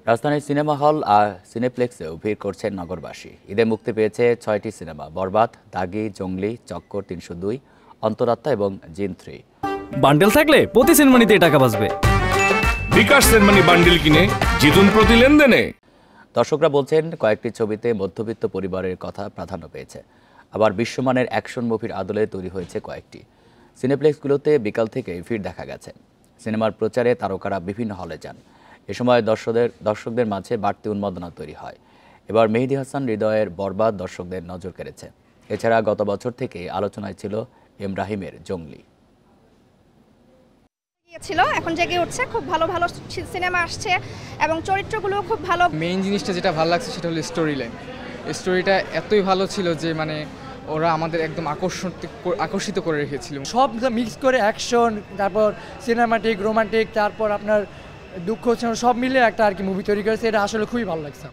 রাজধানীর cinema hall আর সিনেপ্লেক্সেও ভিড় করছেন নগরবাসী। ঈদে মুক্তি পেয়েছে ৬টি সিনেমা: বরবাদ, দাগি, জঙ্গলি, চক্কর ৩০২, অন্তরাত্মা এবং জিন 3। বান্ডেল থাকলে প্রতি সিনেমানিতে টাকা বাঁচবে। বিকাশ সেনমানি বান্ডেল কিনে জিতুন প্রতি লেনদেনে। দর্শকরা বলছেন কয়েকটি ছবিতে মধ্যবিত্ত পরিবারের কথা প্রাধান্য পেয়েছে। আবার বিশ্বমানের অ্যাকশন মুভির আদলে তৈরি হয়েছে কয়েকটি। সিনেপ্লেক্সগুলোতে বিকাল থেকে ভিড় দেখা গেছে। সিনেমার প্রচারে তারকারা বিভিন্ন হলে যান। এ সময় দর্শকদের মাঝে বাড়তি উন্মাদনা তৈরি হয়। এবার মেহেদী হাসান হৃদয়ের বরবাদ দর্শকদের নজর কেড়েছে। এছাড়া গত বছর থেকে আলোচনায় ছিল এম রাহিমের জঙ্গলি। এখন জেগে উঠছে, খুব ভালো ভালো সিনেমা আসছে এবং চরিত্রগুলো খুব ভালো। মেইন জিনিসটা যেটা ভালো লাগছে সেটা হলো স্টোরি লাইন। স্টোরিটা এতই ভালো ছিল যে ওরা আমাদের একদম আকর্ষিত করে রেখেছিল। সব মিক্স করে অ্যাকশন, তারপর সিনেমাটিক, রোমান্টিক, তারপর আপনার দুঃখ সব মিলে একটা আর কি মুভি তৈরি করেছে। এটা আসলে খুবই ভালো লাগছে।